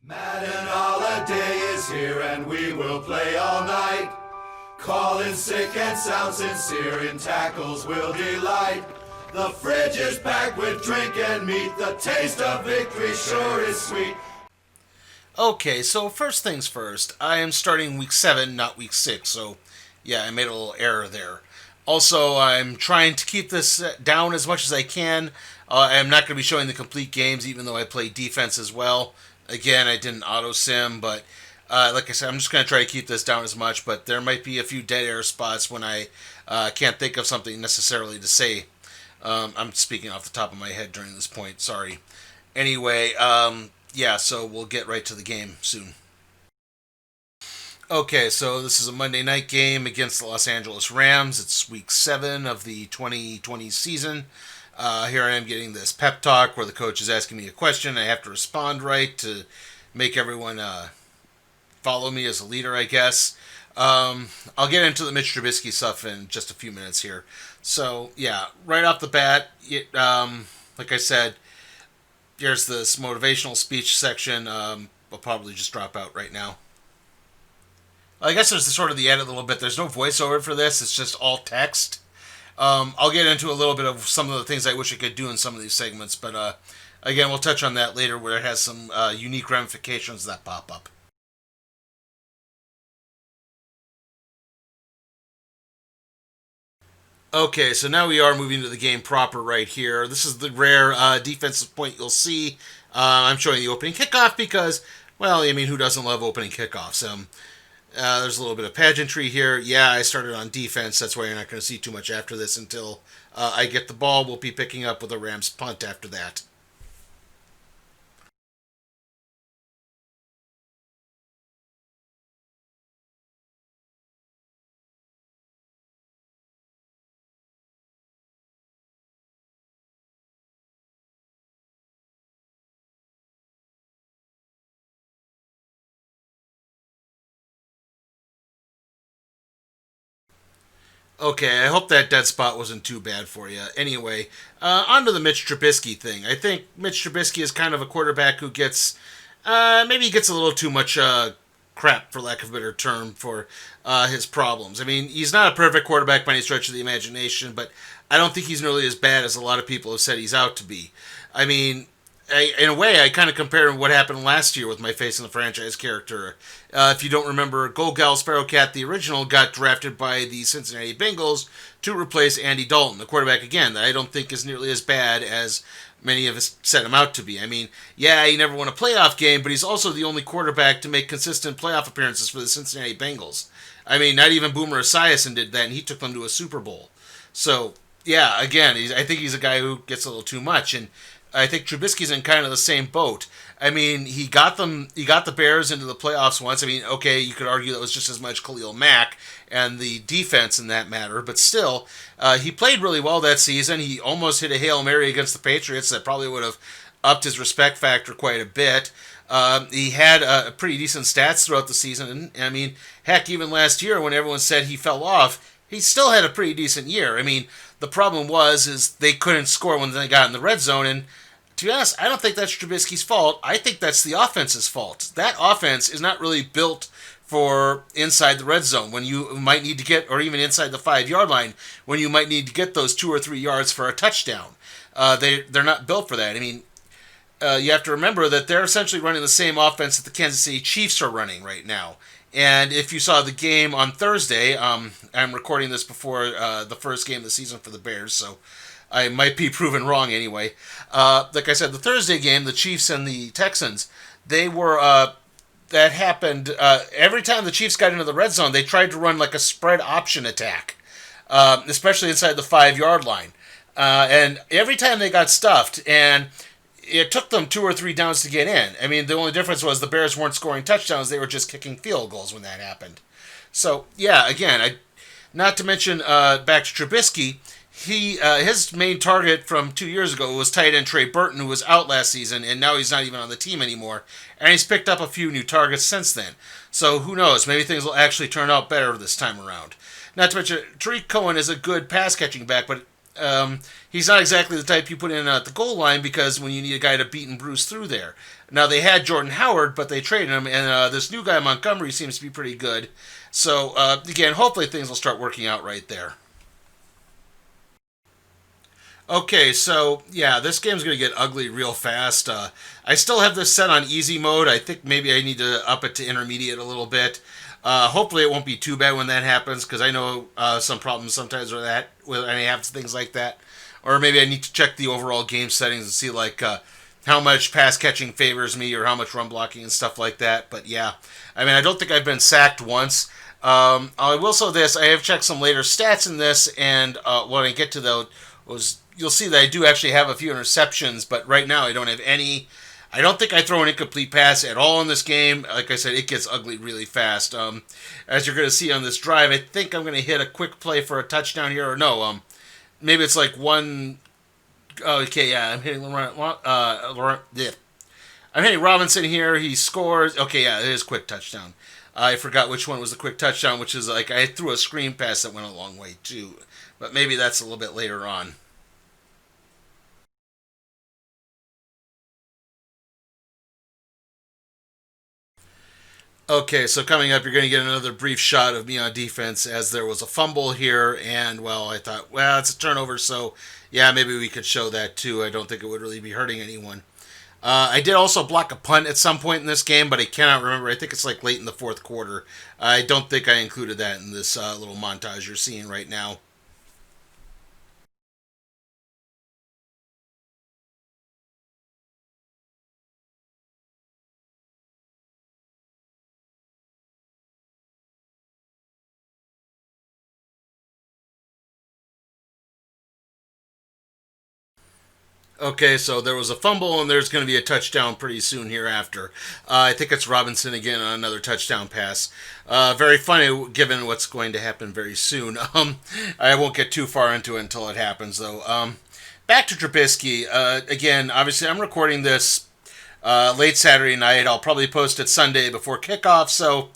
Madden holiday is here and we will play all night. Calling sick and sound sincere, in tackles will delight. The fridge is packed with drink and meat, the taste of victory sure is sweet. Okay, so first things first, I am starting week 7, not week 6, so yeah, I made a little error there. Also, I'm trying to keep this down as much as I can. I'm not going to be showing the complete games, even though I play defense as well. Again, I didn't auto sim, but like I said, I'm just going to try to keep this down as much, but there might be a few dead air spots when I can't think of something necessarily to say. I'm speaking off the top of my head during this point, sorry. Anyway, yeah, so we'll get right to the game soon. Okay, so this is a Monday night game against the Los Angeles Rams. It's week 7 of the 2020 season. Here I am getting this pep talk where the coach is asking me a question. I have to respond right to make everyone follow me as a leader, I guess. I'll get into the Mitch Trubisky stuff in just a few minutes here. So, yeah, right off the bat, like I said, here's this motivational speech section. I'll probably just drop out right now. I guess there's sort of the edit a little bit. There's no voiceover for this. It's just all text. I'll get into a little bit of some of the things I wish I could do in some of these segments, but again, we'll touch on that later where it has some unique ramifications that pop up. Okay, so now we are moving to the game proper right here. This is the rare defensive point you'll see. I'm showing the opening kickoff because, well, I mean, who doesn't love opening kickoffs? There's a little bit of pageantry here. Yeah, I started on defense. That's why you're not going to see too much after this until I get the ball. We'll be picking up with a Rams punt after that. Okay, I hope that dead spot wasn't too bad for you. Anyway, on to the Mitch Trubisky thing. I think Mitch Trubisky is kind of a quarterback who gets, maybe he gets a little too much crap, for lack of a better term, for his problems. I mean, he's not a perfect quarterback by any stretch of the imagination, but I don't think he's nearly as bad as a lot of people have said he's out to be. I mean, in a way, I kind of compare what happened last year with my face in the franchise character. If you don't remember, Gold Gal Sparrowcat, the original, got drafted by the Cincinnati Bengals to replace Andy Dalton, the quarterback, again, that I don't think is nearly as bad as many of us set him out to be. I mean, yeah, he never won a playoff game, but he's also the only quarterback to make consistent playoff appearances for the Cincinnati Bengals. I mean, not even Boomer Esiason did that, and he took them to a Super Bowl. So, yeah, again, I think he's a guy who gets a little too much, and I think Trubisky's in kind of the same boat. I mean, he got the Bears into the playoffs once. I mean, okay, you could argue that was just as much Khalil Mack and the defense in that matter, but still, he played really well that season. He almost hit a Hail Mary against the Patriots that probably would have upped his respect factor quite a bit. He had pretty decent stats throughout the season, and I mean, heck, even last year when everyone said he fell off, he still had a pretty decent year. I mean, the problem is they couldn't score when they got in the red zone, and to be honest, I don't think that's Trubisky's fault. I think that's the offense's fault. That offense is not really built for inside the red zone when you might need to get, or even inside the 5-yard line when you might need to get those 2 or 3 yards for a touchdown. They're not built for that. I mean, you have to remember that they're essentially running the same offense that the Kansas City Chiefs are running right now. And if you saw the game on Thursday, I'm recording this before the first game of the season for the Bears, so I might be proven wrong anyway. Like I said, the Thursday game, the Chiefs and the Texans, they were, that happened, every time the Chiefs got into the red zone, they tried to run like a spread option attack, especially inside the 5-yard line. And every time they got stuffed, and it took them 2 or 3 downs to get in. I mean, the only difference was the Bears weren't scoring touchdowns, they were just kicking field goals when that happened. So, yeah, again, not to mention, back to Trubisky, his main target from 2 years ago was tight end Trey Burton, who was out last season, and now he's not even on the team anymore. And he's picked up a few new targets since then. So who knows? Maybe things will actually turn out better this time around. Not to mention, Tariq Cohen is a good pass catching back, but He's not exactly the type you put in at the goal line because when you need a guy to beat and bruise through there. Now they had Jordan Howard, but they traded him, and this new guy Montgomery seems to be pretty good. So again, hopefully things will start working out right there. Okay, so yeah, this game's gonna get ugly real fast. I still have this set on easy mode. I think maybe I need to up it to intermediate a little bit. Hopefully, it won't be too bad when that happens because I know some problems sometimes with that when I have things like that. Or maybe I need to check the overall game settings and see like how much pass catching favors me or how much run blocking and stuff like that. But yeah, I mean, I don't think I've been sacked once. I will say this: I have checked some later stats in this, and when I get to those, you'll see that I do actually have a few interceptions, but right now I don't have any. I don't think I throw an incomplete pass at all in this game. Like I said, it gets ugly really fast. As you're going to see on this drive, I think I'm going to hit a quick play for a touchdown here, or no, maybe it's like one. Okay, yeah, I'm hitting yeah. I'm hitting Robinson here. He scores. Okay, yeah, it is quick touchdown. I forgot which one was the quick touchdown, which is like I threw a screen pass that went a long way too, but maybe that's a little bit later on. Okay, so coming up, you're going to get another brief shot of me on defense as there was a fumble here, and well, I thought, well, it's a turnover, so yeah, maybe we could show that too. I don't think it would really be hurting anyone. I did also block a punt at some point in this game, but I cannot remember. I think it's like late in the fourth quarter. I don't think I included that in this little montage you're seeing right now. Okay, so there was a fumble, and there's going to be a touchdown pretty soon hereafter. I think it's Robinson again on another touchdown pass. Very funny given what's going to happen very soon. I won't get too far into it until it happens, though. Back to Trubisky. Again, obviously, I'm recording this late Saturday night. I'll probably post it Sunday before kickoff, so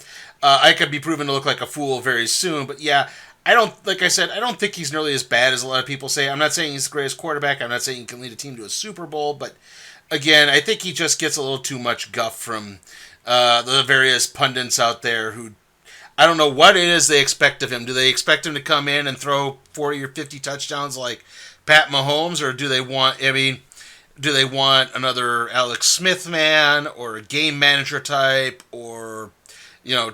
I could be proven to look like a fool very soon. But yeah, I don't, like I said, I don't think he's nearly as bad as a lot of people say. I'm not saying he's the greatest quarterback. I'm not saying he can lead a team to a Super Bowl. But again, I think he just gets a little too much guff from the various pundits out there who I don't know what it is they expect of him. Do they expect him to come in and throw 40 or 50 touchdowns like Pat Mahomes, or do they want? I mean, do they want another Alex Smith man or a game manager type or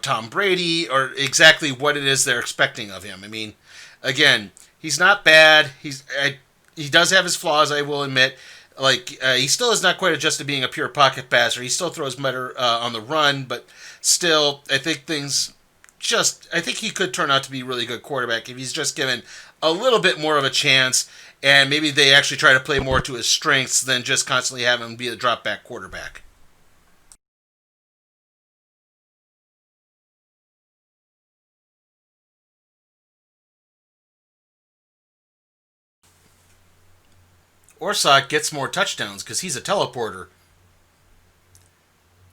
Tom Brady, or exactly what it is they're expecting of him? I mean, again, he's not bad. He does have his flaws, I will admit. Like he still is not quite adjusted to being a pure pocket passer. He still throws better on the run, but still, I think I think he could turn out to be a really good quarterback if he's just given a little bit more of a chance, and maybe they actually try to play more to his strengths than just constantly have him be a drop back quarterback. Orsak gets more touchdowns because he's a teleporter.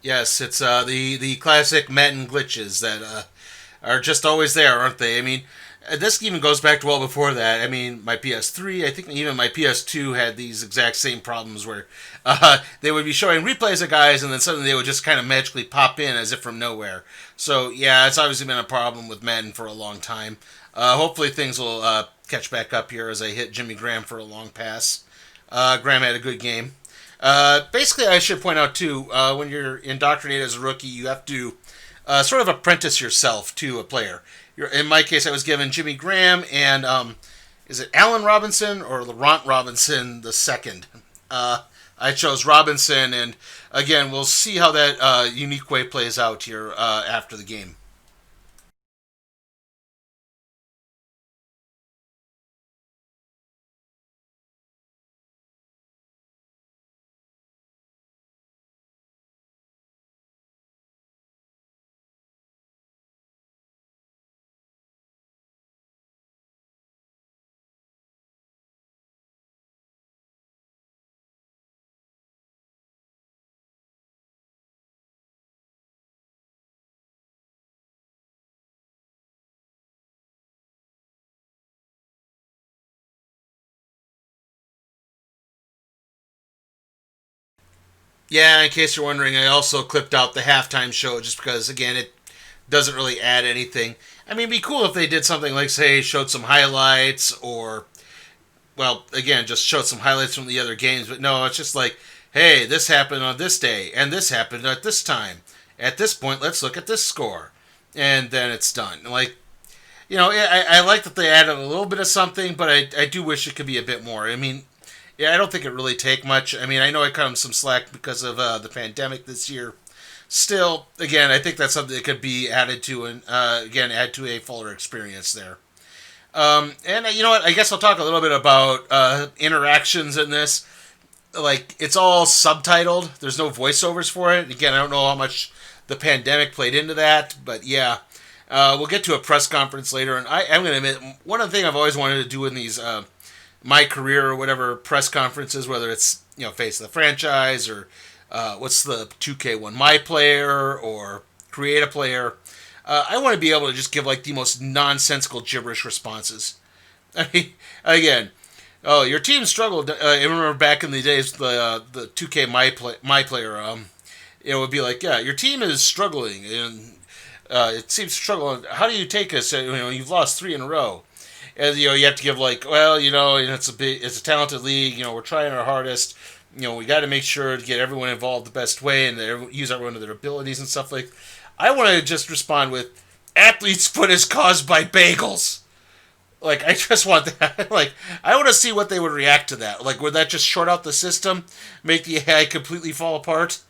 Yes, it's the classic Madden glitches that are just always there, aren't they? I mean, this even goes back to well before that. I mean, my PS3, I think even my PS2 had these exact same problems where they would be showing replays of guys and then suddenly they would just kind of magically pop in as if from nowhere. So, yeah, it's obviously been a problem with Madden for a long time. Hopefully things will catch back up here as I hit Jimmy Graham for a long pass. Graham had a good game. Basically, I should point out, too, when you're indoctrinated as a rookie, you have to sort of apprentice yourself to a player. In my case, I was given Jimmy Graham and is it Allen Robinson or Laurent Robinson the second? I chose Robinson, and again, we'll see how that unique way plays out here after the game. Yeah, in case you're wondering, I also clipped out the halftime show just because, again, it doesn't really add anything. I mean, it'd be cool if they did something like, say, showed some highlights or, well, again, just showed some highlights from the other games. But no, it's just like, hey, this happened on this day, and this happened at this time. At this point, let's look at this score. And then it's done. Like, I like that they added a little bit of something, but I do wish it could be a bit more. I mean, yeah, I don't think it really take much. I mean, I know I cut them some slack because of the pandemic this year. Still, again, I think that's something that could be added to, and again, add to a fuller experience there. And you know what? I guess I'll talk a little bit about interactions in this. Like, it's all subtitled. There's no voiceovers for it. Again, I don't know how much the pandemic played into that, but yeah. We'll get to a press conference later, and I'm going to admit, one of the things I've always wanted to do in these my career or whatever press conferences, whether it's face of the franchise or what's the 2K1 my player or create a player, I want to be able to just give like the most nonsensical gibberish responses. I mean, again, oh, your team struggled. I remember back in the days the 2K my player. It would be like, yeah, your team is struggling and it seems to struggle. How do you take us? You've lost three in a row. And you have to give like, well, it's a talented league. We're trying our hardest. We got to make sure to get everyone involved the best way and use everyone to their abilities and stuff like. I want to just respond with, athlete's foot is caused by bagels. Like, I just want that. Like, I want to see what they would react to that. Like, would that just short out the system, make the AI completely fall apart?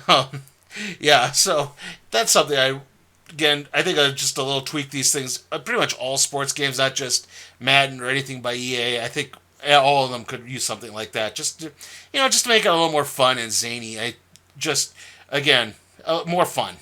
Um, yeah, so that's something I think I just a little tweak these things. Pretty much all sports games, not just Madden or anything by EA. I think all of them could use something like that, just to make it a little more fun and zany. I just again more fun.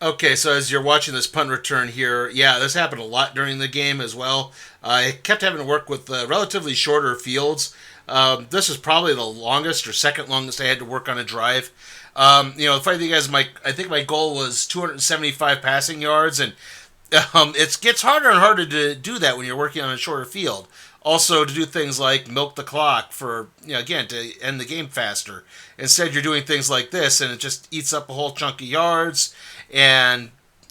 Okay, so as you're watching this punt return here, yeah, this happened a lot during the game as well. I kept having to work with relatively shorter fields. This is probably the longest or second longest I had to work on a drive. The funny thing is, I think my goal was 275 passing yards, and it gets harder and harder to do that when you're working on a shorter field. Also, to do things like milk the clock for, again, to end the game faster. Instead, you're doing things like this, and it just eats up a whole chunk of yards. And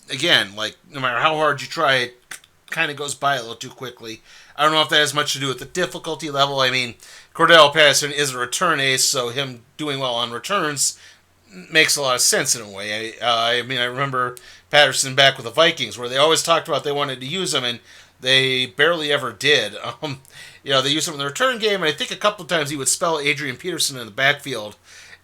again, like, no matter how hard you try, it kind of goes by a little too quickly. I don't know if that has much to do with the difficulty level. I mean, Cordell Patterson is a return ace, so him doing well on returns makes a lot of sense in a way. I remember Patterson back with the Vikings, where they always talked about they wanted to use him, and they barely ever did. They used him in the return game, and I think a couple of times he would spell Adrian Peterson in the backfield,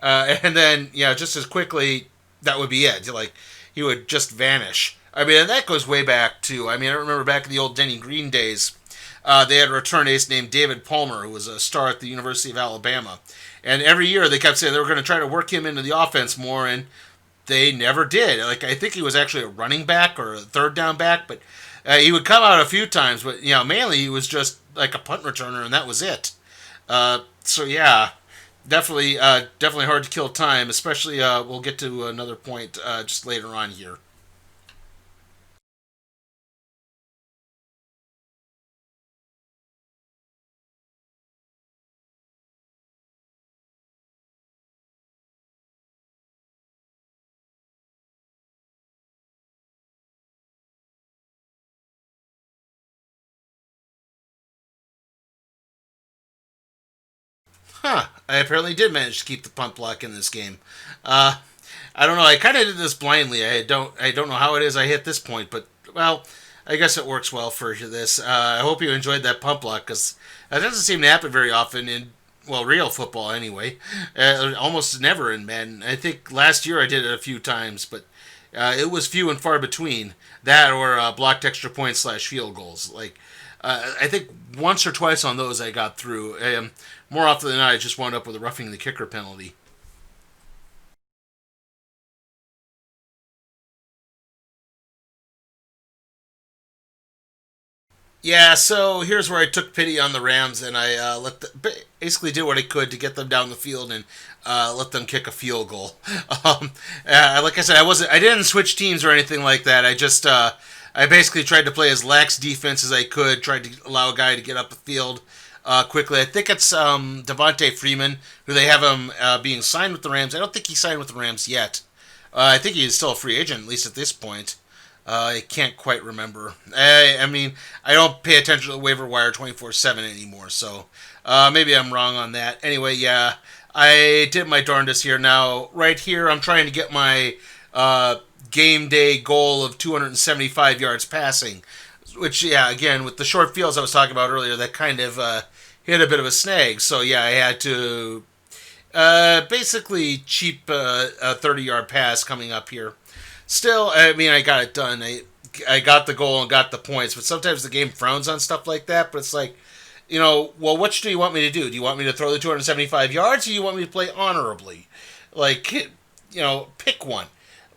and then just as quickly that would be it. Like, he would just vanish. I mean, and that goes way back too. I mean, I remember back in the old Denny Green days, they had a return ace named David Palmer, who was a star at the University of Alabama. And every year they kept saying they were going to try to work him into the offense more, and they never did. Like, I think he was actually a running back or a third down back, but he would come out a few times. But mainly he was just like a punt returner, and that was it. So yeah, definitely hard to kill time. Especially we'll get to another point just later on here. Huh. I apparently did manage to keep the punt block in this game. Uh, I don't know. I kind of did this blindly. I don't know how it is I hit this point, but well, I guess it works well for this. I hope you enjoyed that punt block because that doesn't seem to happen very often in real football anyway. Almost never in Madden. I think last year I did it a few times, but it was few and far between that or blocked extra points / field goals. Like I think once or twice on those I got through. More often than not, I just wound up with a roughing the kicker penalty. Yeah, so here's where I took pity on the Rams and I basically did what I could to get them down the field and let them kick a field goal. Um, like I said, I didn't switch teams or anything like that. I basically tried to play as lax defense as I could, tried to allow a guy to get up the field quickly. I think it's Devontae Freeman, who they have him being signed with the Rams. I don't think he signed with the Rams yet. I think he is still a free agent, at least at this point. I can't quite remember. I mean, I don't pay attention to the waiver wire 24/7 anymore, so maybe I'm wrong on that. Anyway, yeah, I did my darndest here. Now, right here, I'm trying to get my game day goal of 275 yards passing, which, yeah, again, with the short fields I was talking about earlier, that kind of hit a bit of a snag. So, yeah, I had to basically cheap a 30-yard pass coming up here. Still, I mean, I got it done. I got the goal and got the points, but sometimes the game frowns on stuff like that. But it's like, well, which do you want me to do? Do you want me to throw the 275 yards, or do you want me to play honorably? Like, pick one.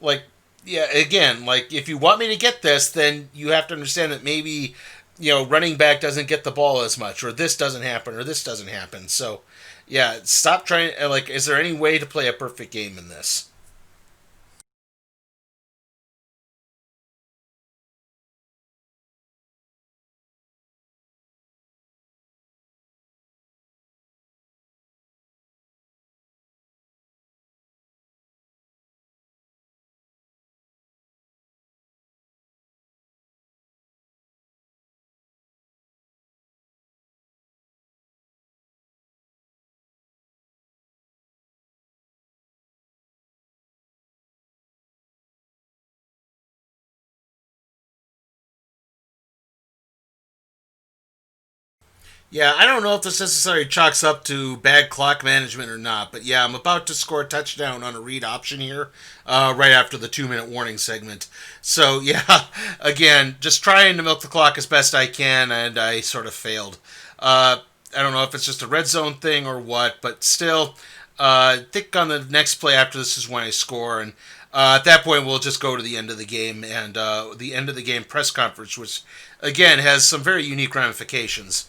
Like, yeah, again, like, if you want me to get this, then you have to understand that maybe, running back doesn't get the ball as much, or this doesn't happen, or this doesn't happen. So, yeah, stop trying. Like, is there any way to play a perfect game in this? Yeah, I don't know if this necessarily chalks up to bad clock management or not, but yeah, I'm about to score a touchdown on a read option here, right after the 2 minute warning segment. So yeah, again, just trying to milk the clock as best I can, and I sort of failed. I don't know if it's just a red zone thing or what, but still, I think on the next play after this is when I score, and at that point we'll just go to the end of the game and the end of the game press conference, which again has some very unique ramifications.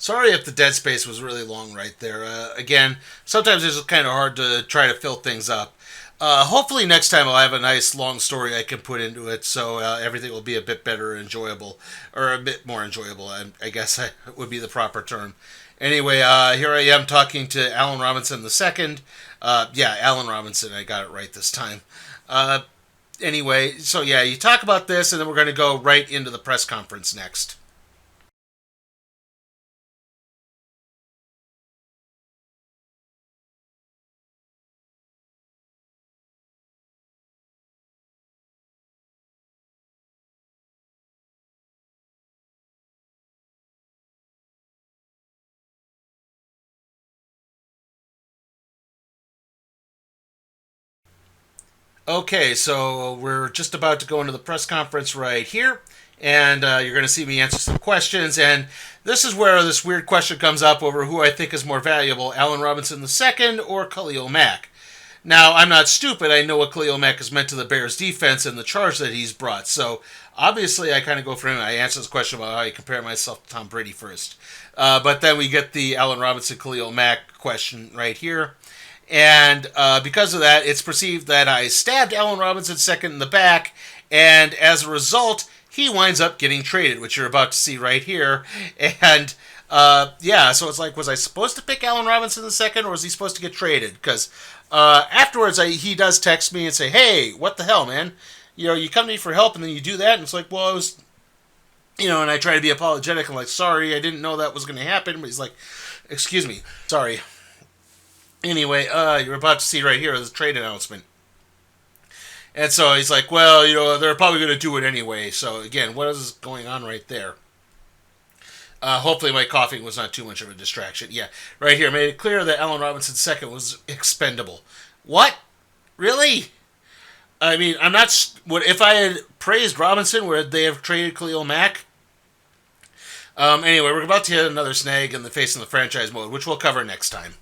Sorry if the dead space was really long right there. Again, sometimes it's kind of hard to try to fill things up. Hopefully next time I'll have a nice long story I can put into it, so everything will be a bit better enjoyable, or a bit more enjoyable. I guess would be the proper term. Anyway, here I am talking to Alan Robinson the second. Yeah, Alan Robinson. I got it right this time. Uh, anyway, so yeah, you talk about this, and then we're going to go right into the press conference next. Okay, so we're just about to go into the press conference right here, and you're going to see me answer some questions. And this is where this weird question comes up over who I think is more valuable, Allen Robinson II or Khalil Mack. Now, I'm not stupid. I know what Khalil Mack has meant to the Bears defense and the charge that he's brought. So, obviously, I kind of go for him. I answer this question about how I compare myself to Tom Brady first. But then we get the Allen Robinson Khalil Mack question right here. And because of that, it's perceived that I stabbed Allen Robinson second in the back, and as a result, he winds up getting traded, which you're about to see right here. And yeah, so it's like, was I supposed to pick Allen Robinson the second, or was he supposed to get traded? Because afterwards, he does text me and say, "Hey, what the hell, man? You come to me for help, and then you do that." And it's like, well, And I try to be apologetic. I'm like, sorry, I didn't know that was going to happen. But he's like, excuse me, sorry. Anyway, you're about to see right here the trade announcement. And so he's like, well, they're probably going to do it anyway. So again, what is going on right there? Hopefully my coughing was not too much of a distraction. Yeah, right here, made it clear that Allen Robinson's second was expendable. What? Really? I mean, I'm not... If I had praised Robinson, would they have traded Khalil Mack? Anyway, we're about to hit another snag in the face of the franchise mode, which we'll cover next time.